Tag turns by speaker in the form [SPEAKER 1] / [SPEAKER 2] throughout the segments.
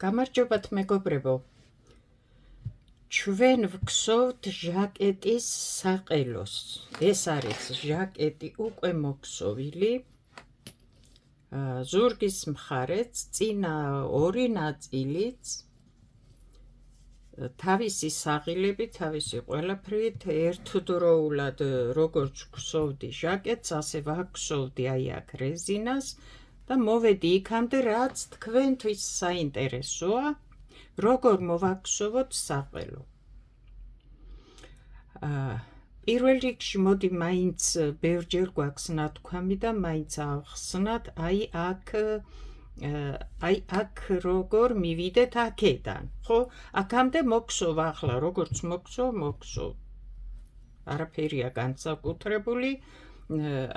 [SPEAKER 1] გამარჯობათ მეგობრებო, ჩვენ ვგსოვთ ჟაკეტის საყელოს. ეს არის ჟაკეტი უკვე მოქსოვილი, ზურგის მხარეც, წინა ორი ნაწილიც, თავისი საღილები, თავისი ყველაფრით ერთდროულად როგორც ვგსოვდი ჟაკეტს, ასე ვაგსოვდი აი აქ რეზინას და მოვედი იქამდე, რაც თქვენთვის საინტერესოა, როგორ მოვაგსოვოთ საყელო. პირველ რიგში მოდი მაინც ბევრჯერ გვაქვს ნათქვამი და მაინც ავხსნათ, აი აქ როგორ მივიდეთ აქედან, ხო? აქამდე მოგვსოვ, ახლა როგორც მოგვსოვ. არაფერია განსაკუთრებული.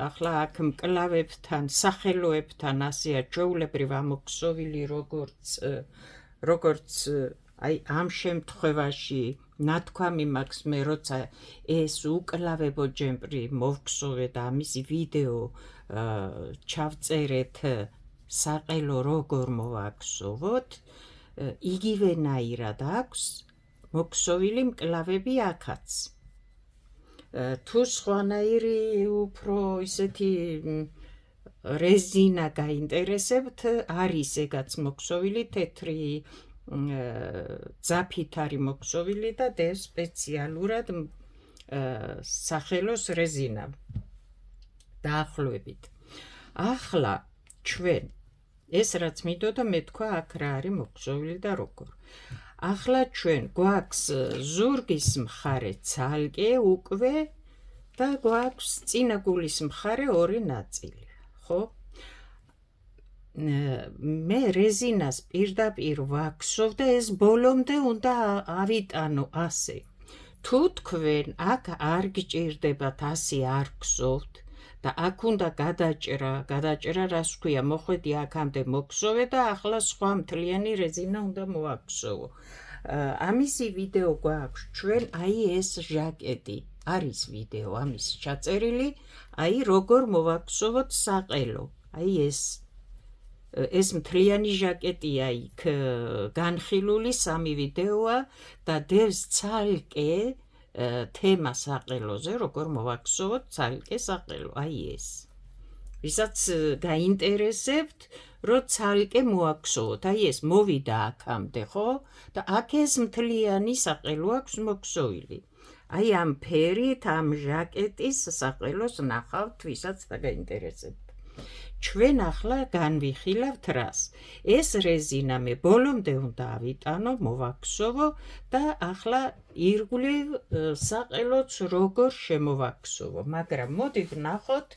[SPEAKER 1] ახლა აქ მკლავებთან, სახელოებთან ასეა ჩვეულებრივ ამოქსოვილი, როგორც აი ამ შემთხვევაში ნათქვამი მაქვს მე, როცა ეს უკლავებო ჯემპრი მოვგსოვე და ამისი ვიდეო ჩავწერეთ საყელო როგორ მოვაგსოვოთ, იგივენაირად აქვს მოქსოვილი მკლავები აქაც. თუ სხვანაირი უფრო ისეთი რეზინა გაინტერესებთ, არის ეგაც მოქსოვილი, თეთრი ძაფით არის მოქსოვილი და სპეციალურად სახელოს რეზინა დაახლოებით. ახლა ჩვენ ეს რაც მინდოდა მე თქვა, აქ რა არის მოქსოვილი და როგორ. ახლა ჩვენ გვაქვს ზურგის მხარე ცალკე უკვე და გვაქვს წინა გულის მხარე ორი ნაწილი, ხო? მე რეზინას პირდაპირ ვაგსოვ და ეს ბოლომდე უნდა ავიტანო ასე. თუ თქვენ აქ არ გჭირდებათ ასე არ გსოვთ და აქ უნდა გადაჭრა რას ქვია, მოხვედი აქამდე მოგვსოვე და ახლა სხვა მთლიანი რეზინა უნდა მოვაგსოვო. ამისი ვიდეო გვაქვს ჩვენ, აი ეს ჟაკეტი არის ვიდეო ამის ჩაწერილი, აი როგორ მოვაგსოვოთ საყელო. აი ეს მთლიანი ჟაკეტია იქ განხილული, სამი ვიდეოა და დევს ცალკე თემა საყელოზე, როგორ მოვაგსოვოთ ცალკე საყელო, აი ეს. ვისაც გაინტერესებთ, რომ ცალკე მოვაგსოვოთ, აი ეს მოვიდა აქამდე, ხო? და აქ ეს მთლიანი საყელო აქვს მოქსოვილი. აი ამ ფერით, ამ ჟაკეტის საყელოს ნახავთ, ვისაც გაინტერესებთ. ჩვენ ახლა განვიხილავთ რას? ეს რეზინა მე ბოლომდე უნდა ავიტანო, მოვაგსოვო და ახლა ირგვლივ საყელოც როგორ შემოვაგსოვო, მაგრამ მოდით ვნახოთ,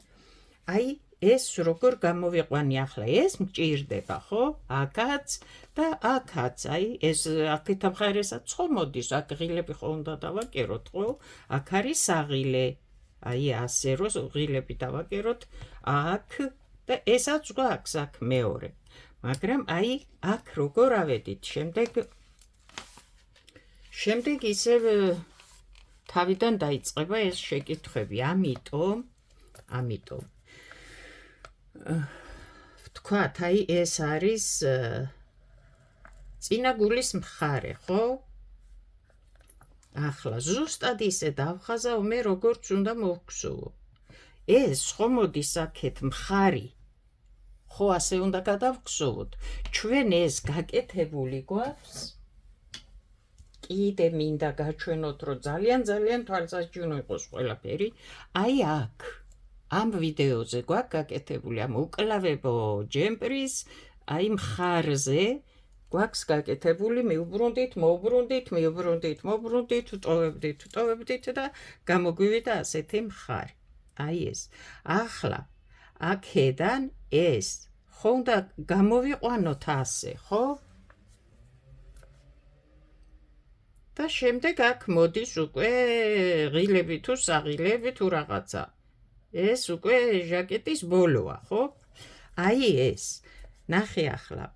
[SPEAKER 1] აი ეს როგორ გამოვიყვანი. ახლა ეს მჭირდება, ხო? აქაც და აქაც, აი ეს აქეთ მხარესაც ხო მოდის, აქ ღილები ხო უნდა დავაკეროთ, ხო? აქ არის საღილე, აი ასე რომ ღილები დავაკეროთ აქ და ესაც გვაქვს აქ მეორე. მაგრამ აი აქ როგორ ავედით, შემდეგ ისევ თავიდან დაიწყება ეს შეკითხვები, ამიტომ ვთქვათ, აი ეს არის წინა გულის მხარე, ხო? ახლა ზუსტად ისე დავხაზავ მე, როგორც უნდა მოვგსოვო. ეს ხო მოდის აქეთ მხარი, ხო ასე უნდა გადავგსოვოთ. ჩვენ ეს გაკეთებული გვაქვს, კიდე მინდა გაჩვენოთ, რომ ძალიან თვალსაჩინო იყოს ყველაფერი. აი აქ ამ ვიდეოზე გვაქვს გაკეთებული ამ უკლავებო ჯემპრის აი მხარზე გვაქვს გაკეთებული, მივუბრუნდით, ვტოვებდით და გამოგვივიდა ასეთი მხარი. აი ეს. ახლა აქედან ეს ხო უნდა გამოვიყვანოთ ასე, ხო? და შემდეგ აქ მოდის უკვე ღილები თუ საღილები თუ რაღაცა. ეს უკვე ჟაკეტის ბოლოა, ხო? აი ეს. ნახე ახლა.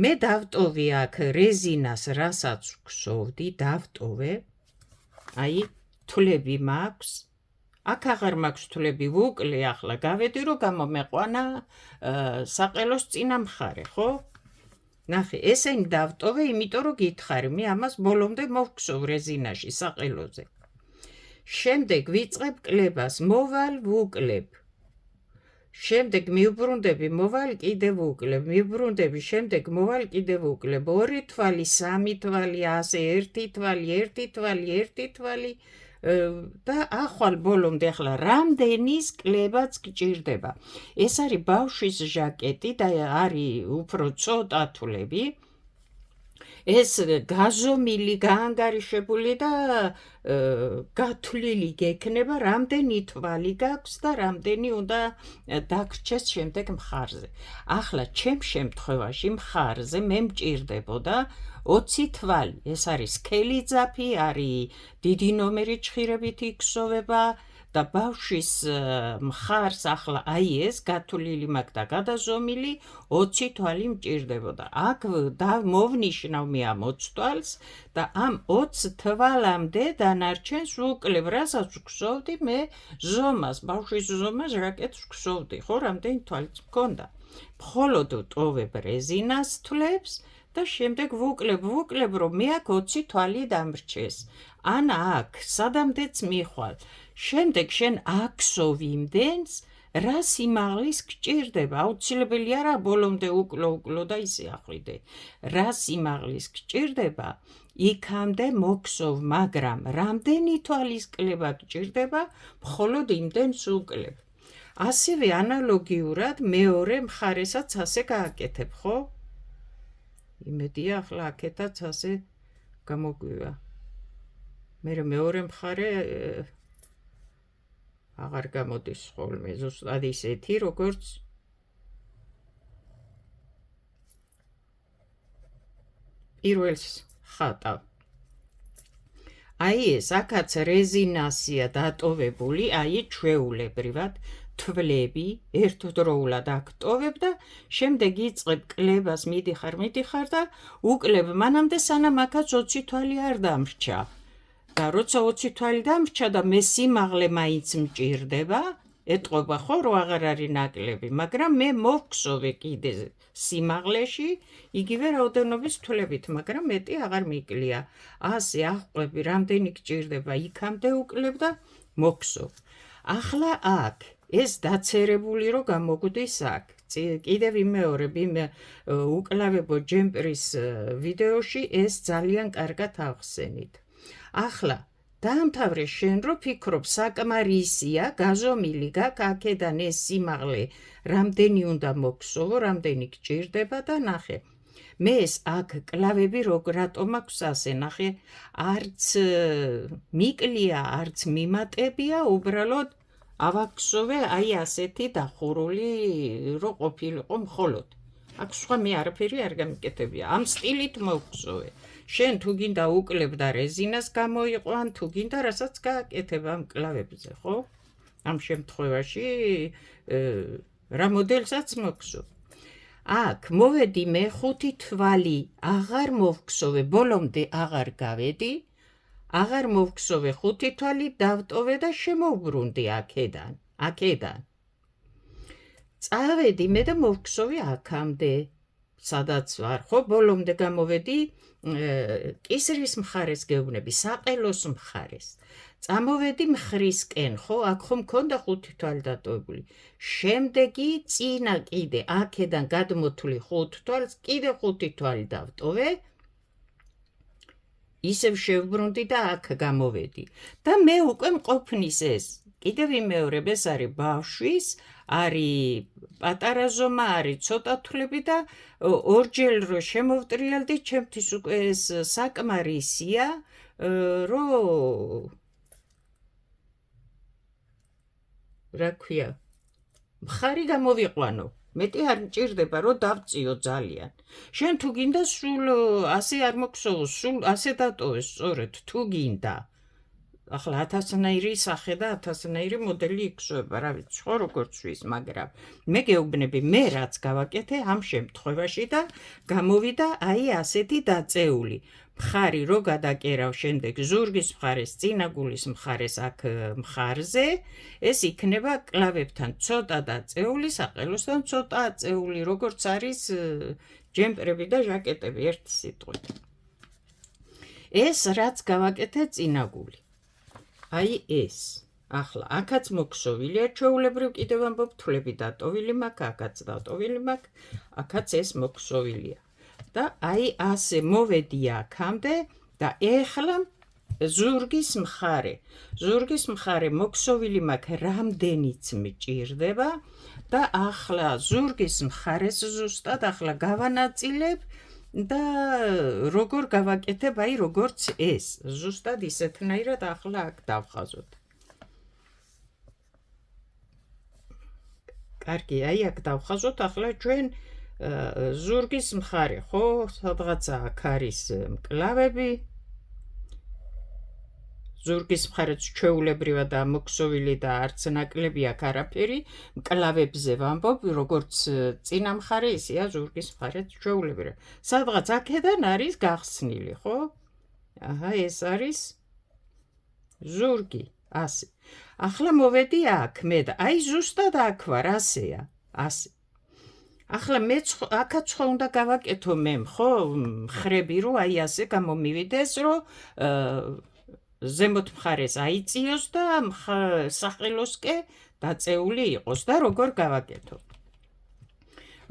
[SPEAKER 1] მე დავტოვე აქ რეზინას, რასაც ვგსოვდი, დავტოვე. აი თვლები მაქვს. აქ აღარ მაქვს თვლები ვუკლე ახლა გავედი რომ გამომეყვანა საყელოს წინა მხარე ხო ნახე ესენი დავტოვე იმიტომ რომ გითხარი მე ამას ბოლომდე მოვქსოვ რეზინაში საყელოზე შემდეგ ვიწყებ კლებას მოვალ ვუკლებ შემდეგ მივბრუნდები მოვალ კიდევ ვუკლებ მივბრუნდები შემდეგ მოვალ კიდევ ვუკლებ 2 თვალი 3 თვალი ასე 1 თვალი და ახვალ ბოლომდე ახლა რამდენის კლებაც გჭირდება ეს არის ბავშვის ჟაკეტი და არის უფრო ცოტა თვლები ეს გაზომილი გაანგარიშებული და გათვლილი გექნება რამდენი თვალი გაქვს და რამდენი უნდა დაგრჩეს შემდეგ მხარზე ახლა ჩემ შემთხვევაში მხარზე მე მჭირდებოდა 20 თვალი ეს არის სქელი ძაფი არის დიდი ნომერი ჭხირებით იქსოვება და ბავშვის მხარს ახლა აი ეს გათვლილი მაქვს და გადაზომილი 20 თვალი მჭირდებოდა აქ მოვნიშნავ მე ამ 20 თვალს და ამ 20 თვალამდე დანარჩენს ვუკლებ რასაც ვქსოვდი მე ზომას ბავშვის ზომას ჟაკეტს ვქსოვდი ხო რამდენი თვალიც მქონდა მხოლოდ ტოვებ რეზინას თვლებს და შემდეგ ვუკლებ რომ მე აქ 20 თვალი დამრჩეს ან აქ სადამდეც მიხვალ შემდეგ შენ აქსოვ იმდენს რა სიმაღლის გჭირდება აუცილებელი არა ბოლომდე უკლო და ისე ახვიდე რა სიმაღლის გჭირდება იქამდე მოქსოვ მაგრამ რამდენი თვალის კლება გჭირდება მხოლოდ იმდენს უკლებ ასევე ანალოგიურად მეორე მხარესაც ასე გააკეთებ ხო იმედია ახლა აქეთაც ასე გამოგვივა მე მეორე მხარე აღარ გამოდის ხოლმე ზუსტად ისეთი როგორც პირველს ხატავ აი ეს აქაც რეზინასია დატოვებული აი ჩვეულებრივად თვლები ერთდროულად აქტოვებ და შემდეგ იწყებ კლებას მიდიხარ და უკლებ მანამდე სანამ აქაც 20 თვალი არ დამრჩა და როცა 20 თვალი დამრჩა და მე სიმაღლე მაინც მჭირდება ეტყობა ხო რომ აღარ არის ნაკლები მაგრამ მე მოვქსოვე კიდე სიმაღლეში იგივე რაოდენობის თვლებით მაგრამ მეტი აღარ მიკლია ასე აყვები რამდენი გჭირდება იქამდე უკლებ და მოვქსოვ ახლა აქ ეს დაცერებული რომ გამოგვდის აქ კიდევ იმეორებ იმ უკლავებო ჯემპრის ვიდეოში ეს ძალიან კარგად ახსენით ახლა დაამთავრე შენ რომ ფიქრობ საკმარისია გაზომილი გაქვს აქედან ეს სიმაღლე რამდენი უნდა მოგსოვო რამდენი გჭირდება და ნახე მე ეს აქ კლავები რატომ აქვს ასე ნახე არც მიკლია არც მიმატებია უბრალოდ ავაქსოვე აი ასეთი დახურული რო ყოფილიყო მხოლოდ აქ სხვა მე არაფერი არ გამიკეთებია ამ სტილით მოვხსოვე შენ თუ გინდა უკლებ და რეზინას გამოიყვან თუ გინდა რასაც გააკეთებ ამ კლავებზე ხო ამ შემთხვევაში რა მოდელსაც მოვხსოვ აქ მოვედი მე 5 თვალი აღარ მოვხსოვე ბოლომდე აღარ გავედი აღარ მოვხსოვე 5 თვალი დავტოვე და შემოვბრუნდი აქედან წავედი მე და მოვხსოვე აქამდე სადაც ვარ ხო ბოლომდე გამოვედი კისრის მხარეს გეუბნები საყელოს მხარეს წამოვედი მხრისკენ ხო აქ ხომ მქონდა 5 თვალი დატოვებული შემდეგი წინა კიდე აქედან გადმოთვლი 5 თვალს კიდე 5 თვალი დავტოვე ისევ შევბრუნდი და აქ გამოვედი და მე უკვე მყოფნის ეს კიდევ ვიმეორებ ეს არის ბავშვის არის პატარა ზომა არის ცოტა თვლები და ორჯერ რო შემოვტრიალდი ჩემთვის უკვე ეს საკმარისია რო რა ქვია მხარი გამოვიყვანო მეტი არ მჭირდება რომ დავწიო ძალიან შენ თუ გინდა სულ ასე არ მოგხსოვო სულ ასე დატოვე სწორედ თუ გინდა ახლა 1000-ნაირი სახე და 1000-ნაირი მოდელი იქსოვება რა ვიცი ხო როგორც ვის მაგრამ მე გეუბნები მე რაც გავაკეთე ამ შემთხვევაში და გამოვიდა აი ასეთი დაწეული მხარი რო გადაკერავ შემდეგ ზურგის მხარეს, წინაგულის მხარეს აქ მხარზე, ეს იქნება კლავებთან ცოტა დაწეული, საყელოსთან ცოტა აწეული, როგორც არის ჯემპერები და ჟაკეტები ერთი სიტყვით. ეს რაც გავაკეთე წინაგული. აი ეს. ახლა აქაც მოქსოვილია, ჩვეულებრივ კიდევ ამბობ თვლები დატოვილი მაქვს, აქაც დატოვილი მაქვს, აქაც ეს მოქსოვილია. და აი ასე მოვედი აქამდე და ეხლა ზურგის მხარე მოქსოვილი მაქვს, რამდენიც მჭირდება და ახლა ზურგის მხარეს ზუსტად ახლა გავანაწილებ და როგორ გავაკეთებ, აი როგორც ეს, ზუსტად ისეთნაირად ახლა აქ დავხაზოთ. კარგი, აი აქ დავხაზოთ, ახლა ჩვენ ზურგის მხარე, ხო, სადღაცა აქ არის მკლავები, ზურგის მხარეც ჩვეულებრივად მოქსოვილი და არც ნაკლები აქ არაფერი, მკლავებზე ვამბობ, როგორც წინა მხარე, ისეა ზურგის მხარეც ჩვეულებრივად. სადღაც აქედან არის გახსნილი, ხო? აჰა, ეს არის ზურგი, ასე. ახლა მოვედი აქ, მე და აი ზუსტად აქ ვარ, ასეა, ასე. ახლა მე აქაც ხო უნდა გავაკეთო მე, ხო, მხრები რომ აი ასე გამომივიდეს, რომ ზემოთ მხარეს აიწიოს და სახელოსკე დაწეული იყოს და როგორ გავაკეთო.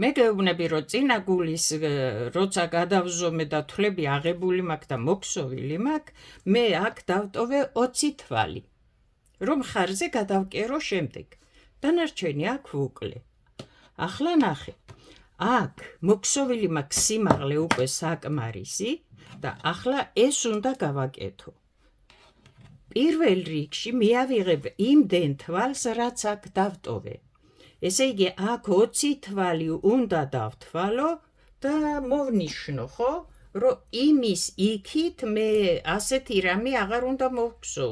[SPEAKER 1] მე გეუბნები, რომ წინაგულის როცა გადავზომე და თვლები აღებული მაქვს და მოქსოვილი მაქვს, მე აქ დავტოვე 20 თვალი. რომ მხარზე გადავკერო შემდეგ. დანარჩენი აქ ვუკლე. ახლა ნახე. აქ მოქსოვილი მაქვს სიმაღლე უკვე საკმარისი და ახლა ეს უნდა გავაკეთო. პირველ რიგში მე ავიღებ იმდენ თვალს, რაც აქ დავტოვე. ესე იგი, აქ 20 თვალი უნდა დავთვალო და მოვნიშნო, ხო, რომ იმის იქით მე ასეთი რამე აღარ უნდა მოვგზო.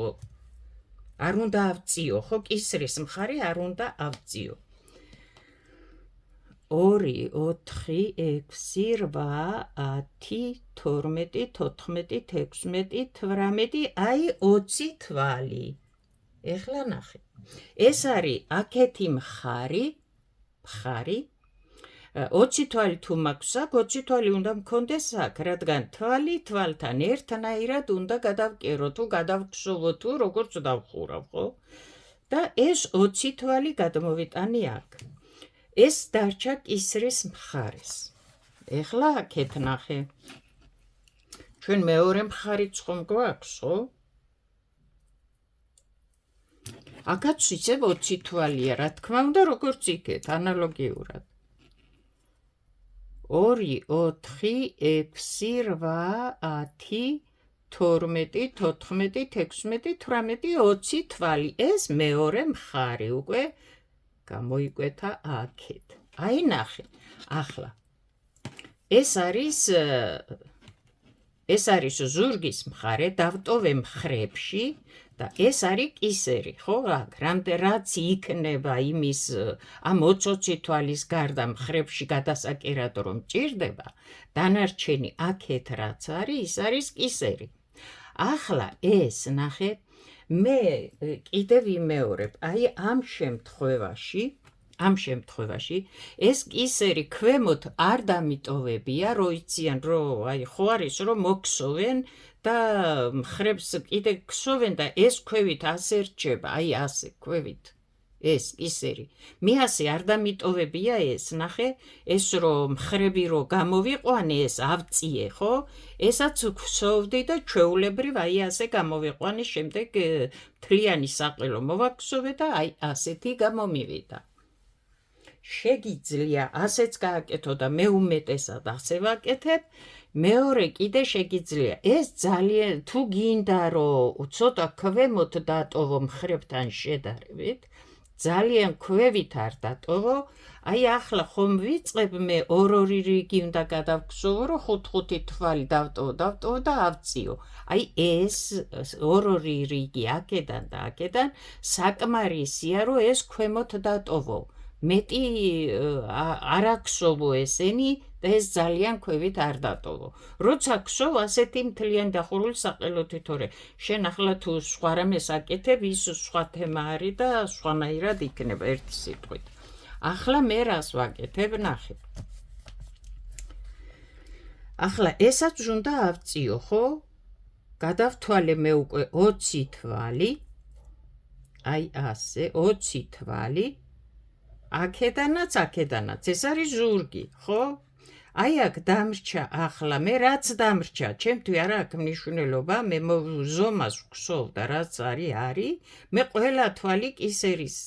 [SPEAKER 1] არ უნდა ავწიო, ხო, კისრის მხარე არ უნდა ავწიო. 2, 4, 6, 8, 10, 12, 14, 16, 18, აი 20 თვალი. ეხლა ნახე. ეს არის აქეთი მხარი, 20 თვალი თუ მაქვს აქ, 20 თვალი უნდა მქონდეს აქ, რადგან თვალი თვალთან ერთნაირად უნდა გადავკერო, თუ გადავქსოვო, თუ როგორც დავხურავ, ხო? და ეს 20 თვალი გადმოვიტანი აქ. ეს დარჩა კისრის მხარეს. ეხლა აქეთ ნახე. ჩვენ მეორე მხარიც ხომ გვაქვს, ხო? აქაც ისევ 20 თვალია, რა თქმა უნდა, როგორც იქეთ, ანალოგიურად. 2, 4, 6, 8, 12, 14, 16, 18, 20 თვალი. ეს მეორე მხარე უკვე გამოიკვეთა აქეთ. აი ნახე. ახლა ეს არის ზურგის მხარე, დავტოვე მხრებში და ეს არის კისერი, ხო? აქ რაც იქნება იმის ამ 20 თვალის გარდა მხრებში გადასაკერად რომ მჭირდება, დანარჩენი აქეთ რაც არის, ის არის კისერი. ახლა ეს ნახე, მე კიდევ ვიმეორებ, აი ამ შემთხვევაში ეს კისერი ქვემოთ არ დამიტოვებია, რო იციან, რომ აი ხო არის, რომ მოქსოვენ და მხრებს კიდე ქსოვენ და ეს ქვევით ასე რჩება, აი ასე ქვევით. ეს კისერი. მე ასე არ დამიტოვებია ეს, ნახე, ეს რომ მხრები რო გამოვიყვანე, ეს ავწიე, ხო? ესაც ვქსოვდი და ჩვეულებრივ აი ასე გამოვიყვანე, შემდეგ მთლიანი საყელო მოვაქსოვე და აი ასეთი გამომივიდა. შეგიძლია ასეც გააკეთო და მე უმეტესად ასე ვაკეთებ. მეორე კიდე შეგიძლია. ეს ძალიან თუ გინდა რომ ცოტა ქვემოთ დატოვო მხრებთან შედარებით, ძალიან ქვევით არ დატოვო. აი ახლა ხომ ვიწყებ მე 2 რიგი უნდა გადავქსოვო, რომ 5 თვალი დავტოვო და ავწიო. აი ეს 2 რიგი აქედან და აქედან საკმარისია, რომ ეს ქვემოთ დატოვო. მეტი არ აქსოვო ესენი და ეს ძალიან ქვევით არ დატოვო. როცა ქსოვ ასეთი მთლიანი დახურული საყელოთი თორე შენ ახლა თუ სხვა რამეს აკეთებ ის სხვა თემა არის და სხვანაირად იქნება ერთი სიტყვით. ახლა მე რას ვაკეთებ ნახე. ახლა ესაც უნდა ავწიო, ხო? გადავთვალე მე უკვე 20 თვალი. აი ასე 20 თვალი. აქედანაც ეს არის ზურგი, ხო? აი აქ დამრჩა ახლა მე რაც დამრჩა, ჩემთვის არ აქვს მნიშვნელობა, მე ზომას ვქსოვ და რაც არის, მე ყველა თვალი კისერის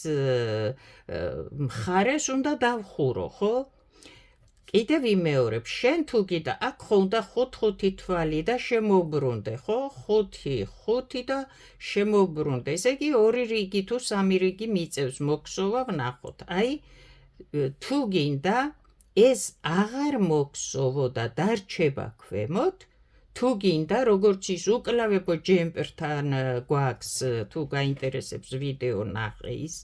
[SPEAKER 1] მხარეს უნდა დავხურო, ხო? კიდევ ვიმეორებ, შენ თუ გიდა აქ ხო უნდა 5 თვალი და შემოუბრუნდე, ხო? 5 და შემოუბრუნდე. ესე იგი 2 რიგი თუ 3 რიგი მიწევს მოგსოვა ვნახოთ. აი თუ გინდა ეს აღარ მოგსოვო და დარჩება ქვემოთ, თუ გინდა როგორც ის უკლავებო ჯემპერთან გვაქვს, თუ გაინტერესებს ვიდეო ნახე ის,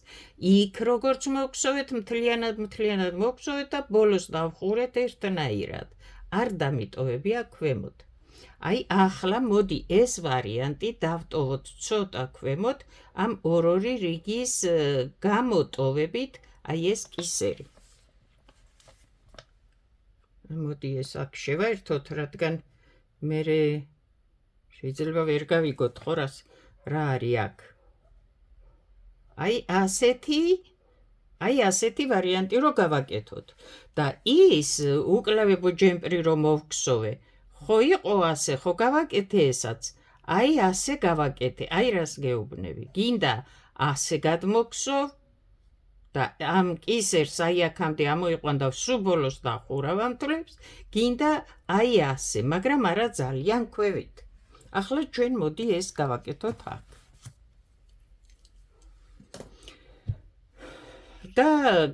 [SPEAKER 1] იქ როგორც მოგსოვეთ, მთლიანად მოგსოვეთ და ბოლოს დავხურეთ ერთნაირად. არ დამიტოვებია ქვემოთ. აი ახლა მოდი ეს ვარიანტი დავტოვოთ ცოტა ქვემოთ ამ 2 რიგის გამოტოვებით, აი ეს კისერი. მოდი ეს აქ შევაერთოთ, რადგან მე შეიძლება ვერ გავიგოთ ხო რა არის აქ. აი ასეთი ვარიანტი რო გავაკეთოთ და ის უკლავებო ჯემპერი რომ მოვქსოვე, ხო იყო ასე, ხო გავაკეთე ესაც. აი ასე გავაკეთე, აი რას გეუბნები. გინდა ასე გადმოგსოვ და ამ კისერს აი აქამდე ამოიყვან და სულ ბოლოს დახურავ ამ თვლებს, გინდა აი ასე, მაგრამ არა ძალიან ქვევით. ახლა ჩვენ მოდი ეს გავაკეთოთ აქ. და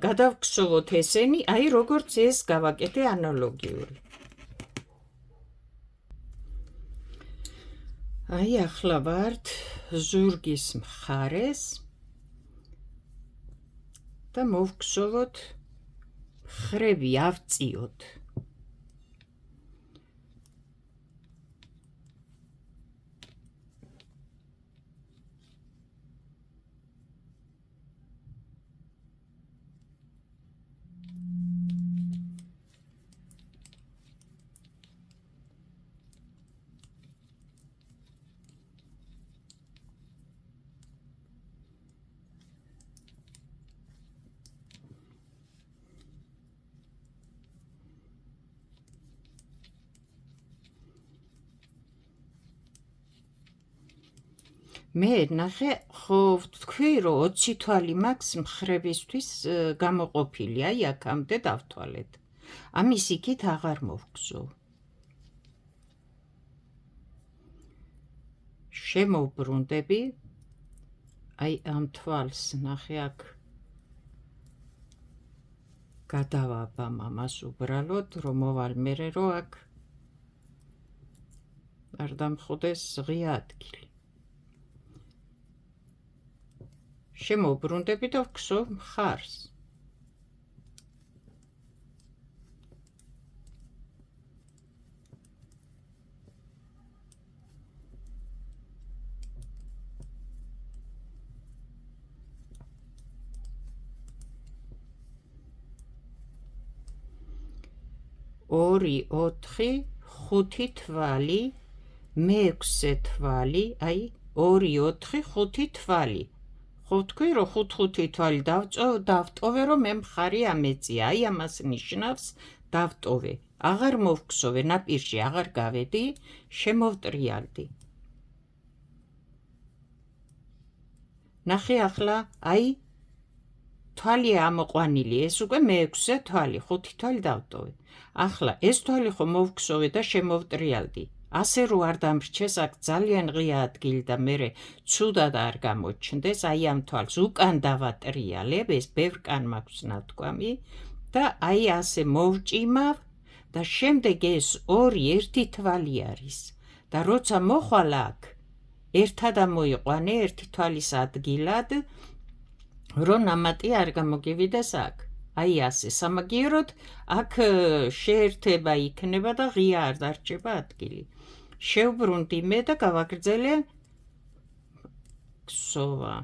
[SPEAKER 1] გადავქსოვოთ ესენი, აი როგორც ეს გავაკეთე ანალოგიური. აი ახლა ვართ ზურგის მხარეს და მოვქსოვოთ ხრები ავწიოთ. მე ნახე, ხო ვთქვი, რომ 20 თვალი მაქვს მხრებისთვის გამოყოფილი, აი აქამდე დავთვალეთ. ამის იქით აღარ მოვგზავ. შემოვბრუნდები, აი ამ თვალს ნახე აქ გადავაბამ ამას უბრალოდ, რომ მოვალ მერე რომ აქ არ დამხვდეს ღია ადგილი. შემოვბრუნდები და ვქსოვ მხარს. ორი, 4, 5 თვალი, მე-6 თვალი, აი 2, 4, 5 თვალი. ხო თქვი, რომ 5 თვალი დავტოვე, რომ მე მხარი ამეწია, აი ამას ნიშნავს დავტოვე. აღარ მოვქსოვე, ნაპირში აღარ გავედი, შემოვტრიალდი. ნახე ახლა, აი თვალი ამოყვანილი, ეს უკვე მე-6 თვალი, 5 თვალი დავტოვე. ახლა ეს თვალი ხო მოვქსოვე და შემოვტრიალდი. ასე რო არ დამრჩეს აქ ძალიან ღია ადგილი და მერე ცუდად არ გამოჩნდეს, აი ამ თვალს უკან დავატრიალებ, ეს ბევრკან მაქვს ნათქვამი და აი ასე მოვჭიმავ და შემდეგ ეს 2 1 თვალი არის და როცა მოხვალ აქ ერთად ამოიყვანე ერთი თვალის ადგილად რომ ნამატი არ გამოგივიდეს აქ. აი ასე სამაგიეროდ აქ შეერთება იქნება და ღია არ დარჩება ადგილი. შევბრუნდი მე და გავაგრძელე ქსოვა.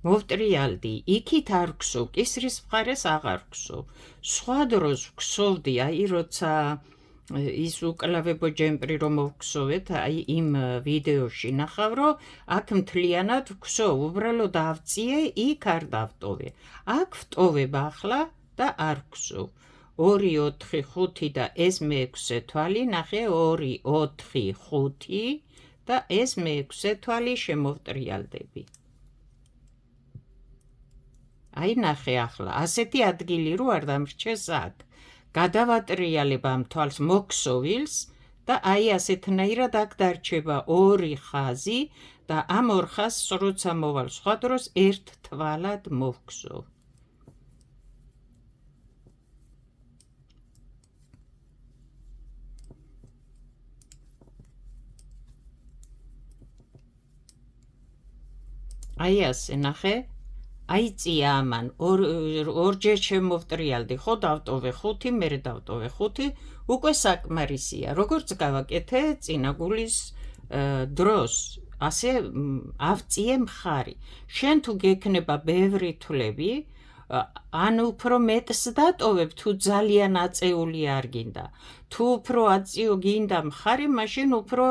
[SPEAKER 1] მოვტრიალდი, იქით არ ვქსოვ, კისრის მხარეს აღარ ვქსოვ. სხვა დროს ვქსოვდი, აი როცა ის უკლავებო ჯემპრი რომ მოვქსოვეთ, აი იმ ვიდეოში ნახავ, რომ აქ მთლიანად ვქსოვ, უბრალოდ ავწიე, იქ არ დავტოვე. აქ ვტოვებ ახლა და არ ვქსოვ. 2, 4, 5 და ეს მე-6 თვალი, ნახე 2, 4, 5 და ეს მე-6 თვალი შემოვტრიალდები. აი ნახე ახლა, ასეთი ადგილი რო არ დამრჩეს აქ. გადავატრიალებ ამ თვალს მოქსოვილს და აი ასეთნაირად აქ დარჩება 2 ხაზი და ამ 2 ხაზს როცა მოვალ სხვა დროს ერთ თვალად მოვქსოვ. აი ასე ნახე. აიწია ამან, ორჯერ შემოვტრიალდი, ხო დავტოვე 5, მერე დავტოვე 5, უკვე საკმარისია. როგორც გავაკეთე წინაგულის დროს, ასე ავწიე მხარი. შენ თუ გექნება ბევრი თვლები, ან უფრო მეტს დატოვებ, თუ ძალიან აწეული არ გინდა. თუ უფრო აწიო გინდა მხარი, მაშინ უფრო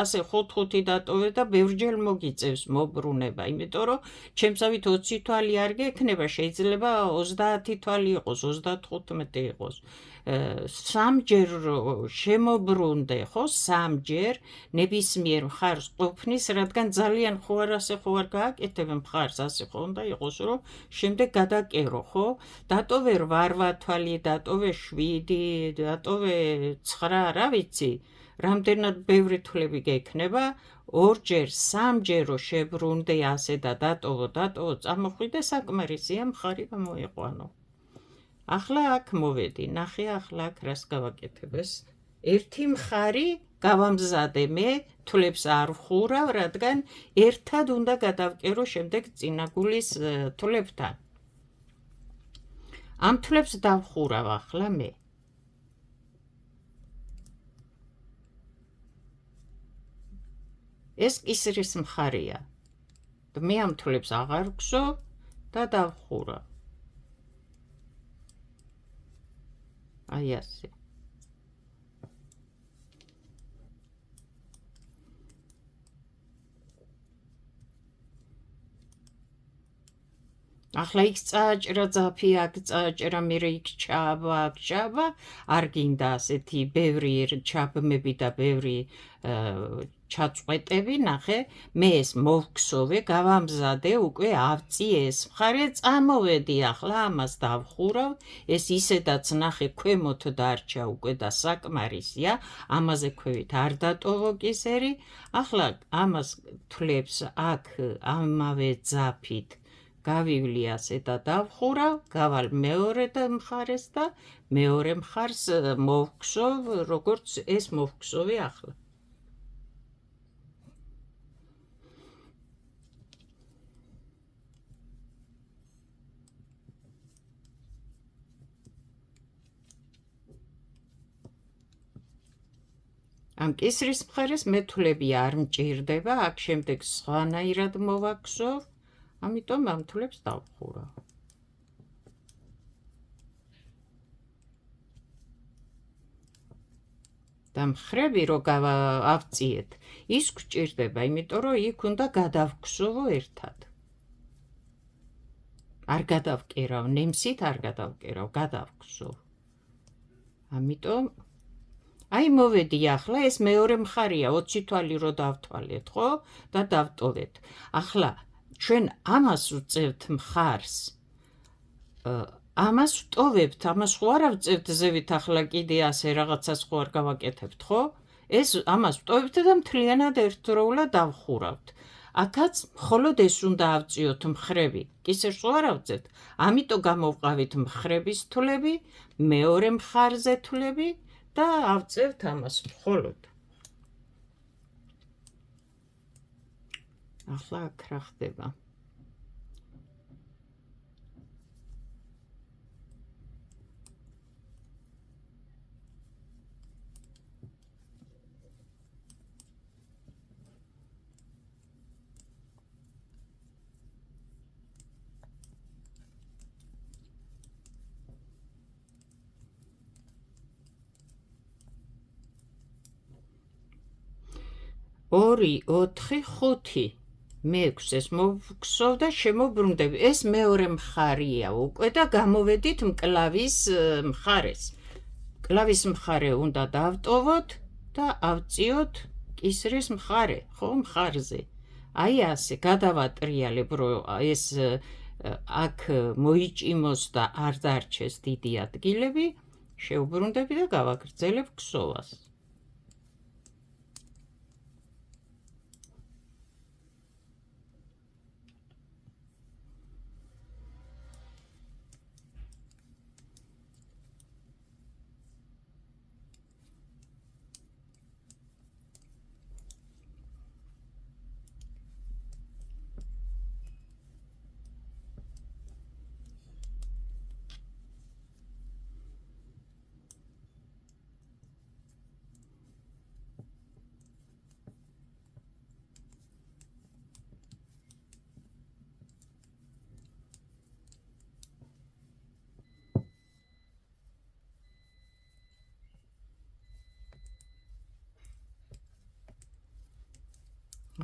[SPEAKER 1] ასე 5-5 დატოვე და ბევრჯერ მოგიწევს მობრუნება, იმიტომ რომ ჩემსავით 20 თვალი არ გექნება, შეიძლება 30 თვალი იყოს, 35 იყოს. სამჯერ შემობრუნდე, ხო, სამჯერ ნებისმიერ მხარს ყოფნის, რადგან ძალიან ხო არ გააკეთებ მხარს, ასე ხო უნდა იყოს, რომ შემდეგ გადაკერო, ხო? დატოვე 8 თვალი, დატოვე 7, დატოვე 9, რა ვიცი, რამდენად ბევრი თვლები გექნება, 2ჯერ, 3ჯერ რო შებრუნდე ასე და დატოვო, წამოხვიდე, საკმარისია მხარი გამოიყვანო. ახლა აქ მოვედი, ნახე ახლა აქ რას გავაკეთებ ეს. ერთი მხარი გავამზადე მე, თვლებს არ ვხურავ, რადგან ერთად უნდა გადავკერო შემდეგ წინაგულის თვლებთან. ამ თვლებს დავხურავ ახლა მე. ეს კისრის მხარია. მე ამ თვლებს აღარ ვგსოვ და დავხურავ. აი ასე. ახლა იქ წააჭრა ძაფი, აქ წააჭრა, მერე იქ ჩააბა, აქ ჩააბა, არ გინდა ასეთი ბევრი ჩაბმები და ბევრი ჩაწყვეტები, ნახე, მე ეს მოვქსოვე, გავამზადე, უკვე ავწიე ეს მხარე, წამოვედი ახლა ამას დავხურავ, ეს ისედაც ნახე ქვემოთ დარჩა უკვე და საკმარისია, ამაზე ქვევით არ დატოვო კისერი, ახლა ამას თვლებს აქ ამავე ძაფით გავივლი ასე და დავხურავ, გავალ მეორე მხარეს და მეორე მხარს მოვქსოვ, როგორც ეს მოვქსოვე ახლა. ამ კისრის მხარეს მე თვლები არ მჭირდება, აქ შემდეგ სხვანაირად მოვაქსოვ, ამიტომ ამ თვლებს დავხურავ. და მხრები რო ავწიეთ, ის გვჭირდება, იმიტომ რომ იქ უნდა გადავგსოვო ერთად. არ გადავკერავ, ნემსით არ გადავკერავ, გადავგსოვ. ამიტომ აი მოვედი ახლა, ეს მეორე მხარია, 20 თვალი რო დავთვალეთ, ხო? და დავტოვეთ. ახლა ჩვენ ამას ვწევთ მხარს. ამას ვტოვებთ, ამას ხო არ ავწევთ ზევით ახლა კიდე ასე რაღაცას ხო არ გავაკეთებთ, ხო? ეს ამას ვტოვებთ და მთლიანად ერთდროულად დავხურავთ. აქაც მხოლოდ ეს უნდა ავწიოთ მხრები, კისერს ვარ ავწევთ, ამიტომ გამოვყავით მხრების თვლები, მეორე მხარზე თვლები და ავწევთ ამას მხოლოდ. ახლა აქ რა ხდება? ორი, 4, 5. მე-6-ეს მოვგსოვ და შემოbrუნდები. ეს მეორე მხარეა უკვე და გამოვედით მკლავის მხარეს. მკლავის მხარე უნდა დავტოვოთ და ავწიოთ კისრის მხარე, ხო, მხარზე. აი ასე, გადავატრიალებ, რომ ეს აქ მოიჭიმოს და არ დარჩეს დიდი ადგილები, შევბრუნდები და გავაგრძელებ ქსოვას.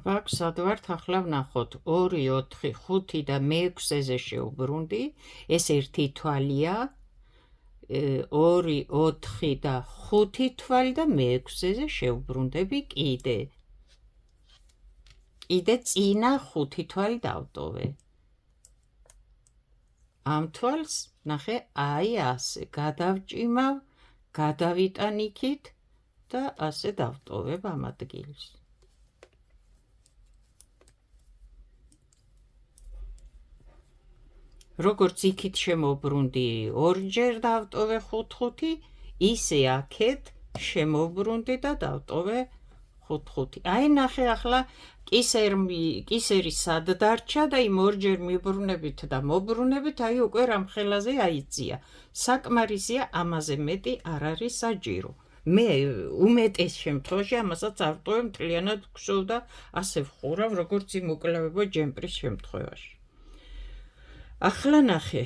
[SPEAKER 1] აქ სად ვართ, ახლა ვნახოთ 2, 4, 5 და მე-6-ზე შევბრუნდი, ეს ერთი თვალია, 2, 4 და 5 თვალი და მე-6-ზე შევბრუნდები კიდე. კიდე წინა 5 თვალი დავტოვე. ამ თვალს, ნახე, აი ასე, გადავჭიმავ, გადავიტან იქით და ასე დავტოვებ ამ ადგილს. როგორც იქით შემოbrunდი, ორჯერ დავტოვე 5-5, ისე აქეთ შემოbrunდი და დავტოვე 5-5. აი ნახე ახლა კისერი სად დარჩა და იმ ორჯერ მიbrunებით და მოbrunებით, აი უკვე რამხელაზე აიწია. საკმარისია, ამაზე მეტი არ არის საჭირო. მე უმეტეს შემთხვევაში ამასაც არ ვტოვებ, მთლიანად ვქსოვ და ასე ვხურავ, როგორც იმ უკლებო ჯემპრის შემთხვევაში. ახლა ნახე,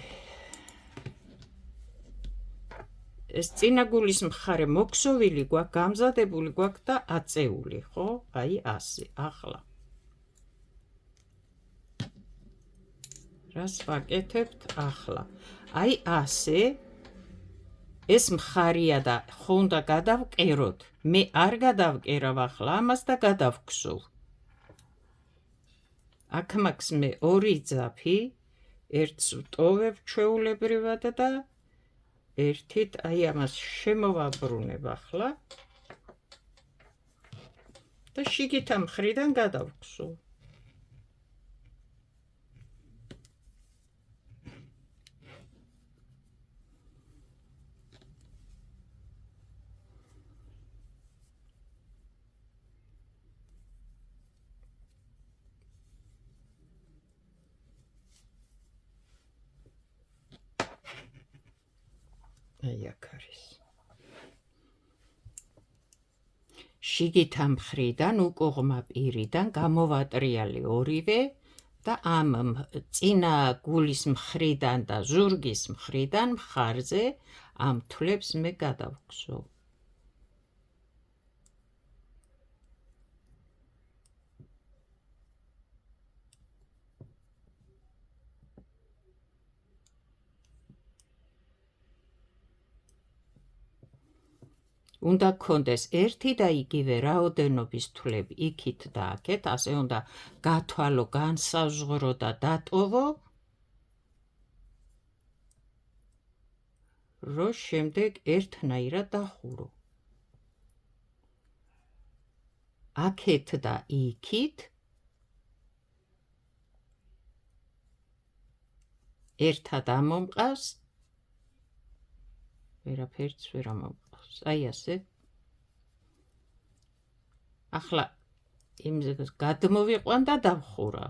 [SPEAKER 1] ეს წინა გულის მხარე მოქსოვილი გვაქვს, გამზადებული გვაქვს და აწეული, ხო? აი ასე, ახლა. რას ვაკეთებთ ახლა? აი ასე, ეს მხარია და ხო უნდა გადავკეროთ. მე არ გადავკერავ ახლა ამას და გადავქსოვ. აქ მაქვს მე 2 ძაფი, ერთს ვტოვებ ჩვეულებრივად და ერთით აი ამას შემოვაბრუნებ ახლა და შიგითა მხრიდან გადავქსოვ. აი აქ არის. შიგითა მხრიდან, უკუღმა პირიდან გამოვატრიალე ორივე და ამ წინა გულის მხრიდან და ზურგის მხრიდან მხარზე ამ თვლებს მე გადავქსოვ. უნდა გქონდეს ერთი და იგივე რაოდენობის თვლები იქით და აქეთ, ასე უნდა გათვალო, განსაზღვრო და დატოვო, რომ შემდეგ ერთნაირად დახურო. აქეთ და იქით ერთად ამომყავს, ვერაფერიც ვერ ამომყავს. აი ასე. ახლა იმზე გადმოვიყვან და დავხურა.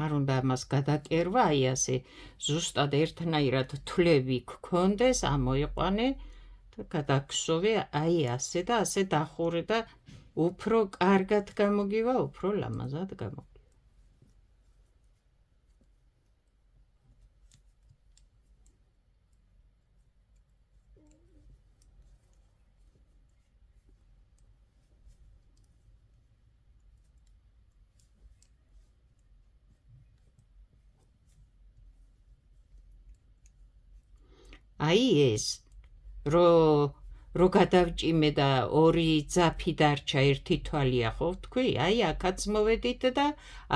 [SPEAKER 1] არ უნდა მას გადაკერვა, აი ასე, ზუსტად ერთნაირად თვლები გქონდეს, ამოიყვანე და გადაგსოვე აი ასე და ასე დახურე და უფრო კარგად გამოგივა, უფრო ლამაზად გამოგივა. აი ეს, რო გადავჭიმე და ორი ძაფი დარჩა, ერთი თვალია, ხო თქვი? აი აქაც მოვედით და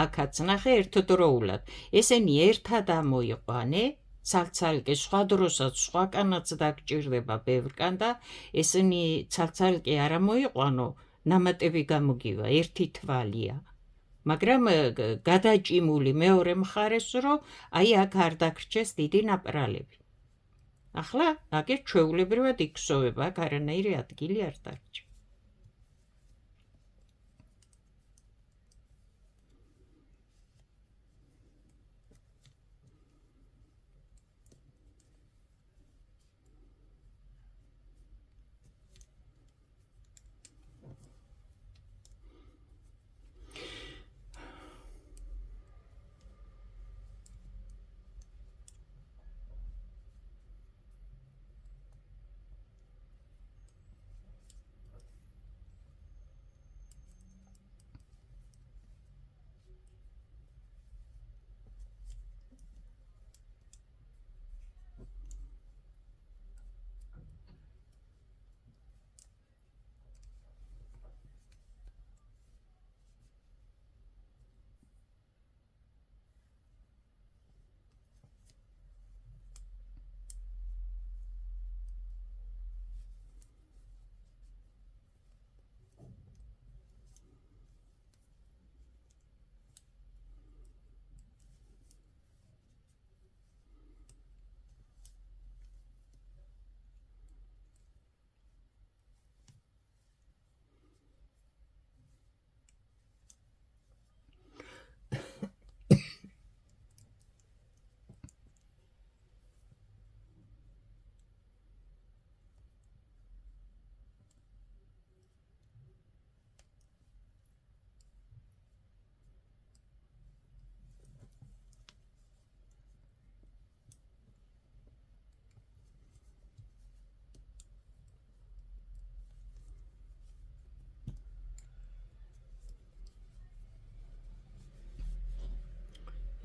[SPEAKER 1] აქაც ნახე ერთდროულად. ესენი ერთად ამოიყვანე, ცალ-ცალკე, სხვა დროსაც სხვაკანაც დაგჭირდება ბევრკან და ესენი ცალ-ცალკე არ ამოიყვანო, ნამატები გამოგივა, ერთი თვალია. მაგრამ გადაჭიმული მეორე მხარეს, რომ აი აქ არ დაგრჩეს დიდი ნაპრალები. ახლა აგერ ჩვეულებრივად იქსოვება, აქ არანაირი ადგილი არ დარჩა.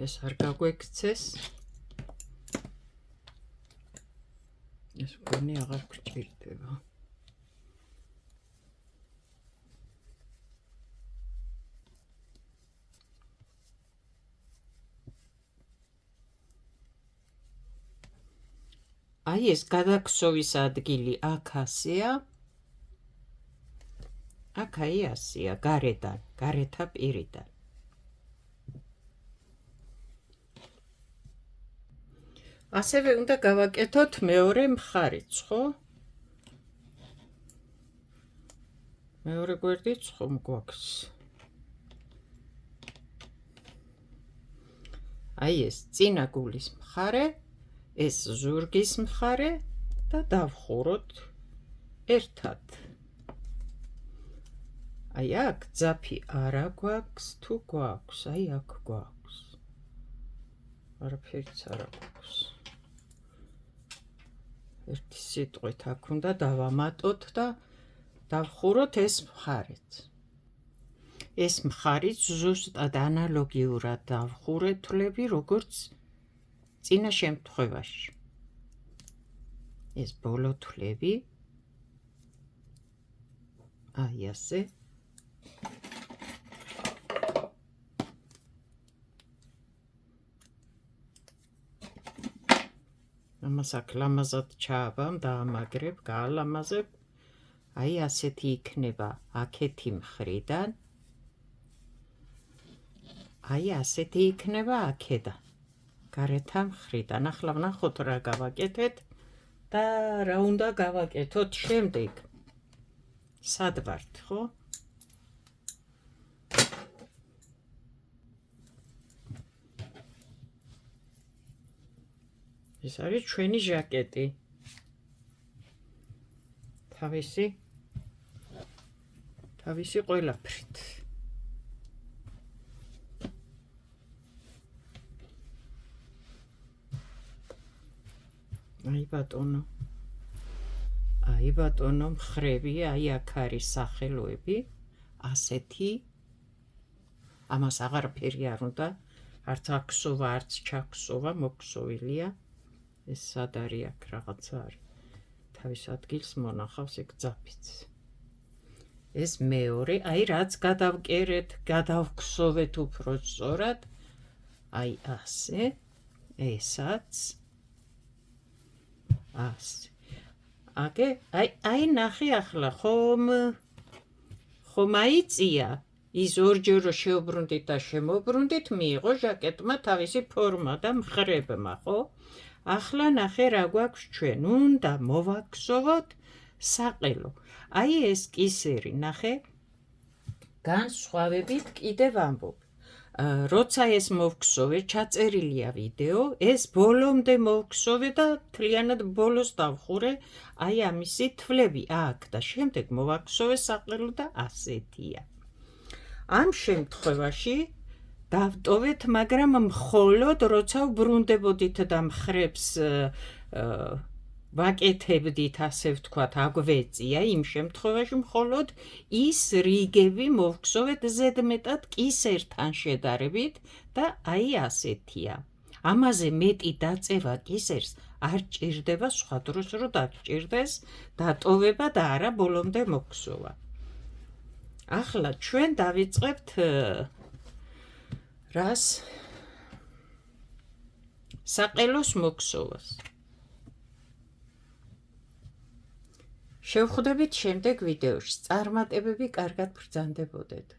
[SPEAKER 1] ეს არ გაგვექცეს. ეს მგონი აღარ გჭირდება. აი ეს გადაქსოვის ადგილი აქ ასეა. აქ აი ასეა, გარედან, გარეთა პირიდან. ასევე უნდა გავაკეთოთ მეორე მხარიც, ხო? მეორე გვერდიც ხომ გვაქვს. აი ეს წინა გულის მხარე, ეს ზურგის მხარე და დავხუროთ ერთად. აი აქ ძაფი არა გვაქვს, თუ გვაქვს, აი აქ გვაქვს. არაფერიც არა გვაქვს. ერთი სიტყვით აქ უნდა დავამატოთ და დავხუროთ ეს მხარეც. ეს მხარიც ზუსტად ანალოგიურად დავხურეთ თვლები, როგორც წინა შემთხვევაში. ეს ბოლო თვლები აი ასე. ამას აქ ლამაზად ჩააბამ, დაამაგრებ, გაალამაზებ. აი ასეთი იქნება აქეთი მხრიდან. აი ასეთი იქნება აქედან. გარეთა მხრიდან. ახლა ვნახოთ რა გავაკეთეთ და რა უნდა გავაკეთოთ შემდეგ. სად ვართ, ხო? ეს არის ჩვენი ჟაკეტი. თავისი ყველაფრით. აი ბატონო, მხრები, აი აქ არის სახელოები, ასეთი. ამას აღარაფერი არ უნდა, არც აქსოვა, არც ჩაქსოვა, მოქსოვილია. ეს სად არის აქ რაღაცა არის. თავის ადგილს მონახავს ეგ ძაფიც. ეს მეორე, აი რაც გადავკერეთ, გადავქსოვეთ უფრო სწორად. აი ასე, ესაც. ასე. აი ნახე ახლა, ხომ აიწია, ის ორჯერ შეუბრუნდით და შემოუბრუნდით, მიიღო ჟაკეტმა თავისი ფორმა და მხრებმა, ხო? ახლა ნახე რა გვაქვს ჩვენ, უნდა მოვაქსოვოთ საყელო. აი ეს კისერი, ნახე, განსხვავებით კიდევ ამბობ. როცა ეს მოვქსოვე, ჩაწერილია ვიდეო, ეს ბოლომდე მოვქსოვე და მთლიანად ბოლოს დავხურე, აი ამისი თვლები აქ და შემდეგ მოვაქსოვე საყელო და ასეთია. ამ შემთხვევაში დავტოვეთ, მაგრამ მხოლოდ როცა ვბრუნდებოდით და მხრებს ვაკეთებდით, ასე ვთქვათ, აგვეწია, იმ შემთხვევაში მხოლოდ ის რიგები მოვქსოვეთ ზედმეტად კისერთან შედარებით და აი ასეთია. ამაზე მეტი დაწევა კისერს არ ჭირდება სხვა დროს რომ დაგჭირდეს დატოვება და არა ბოლომდე მოქსოვა. ახლა ჩვენ დავიწყებთ რას? საყელოს მოქსოვას. შევხვდებით შემდეგ ვიდეოში. წარმატებები, კარგად ბრძანდებოდეთ.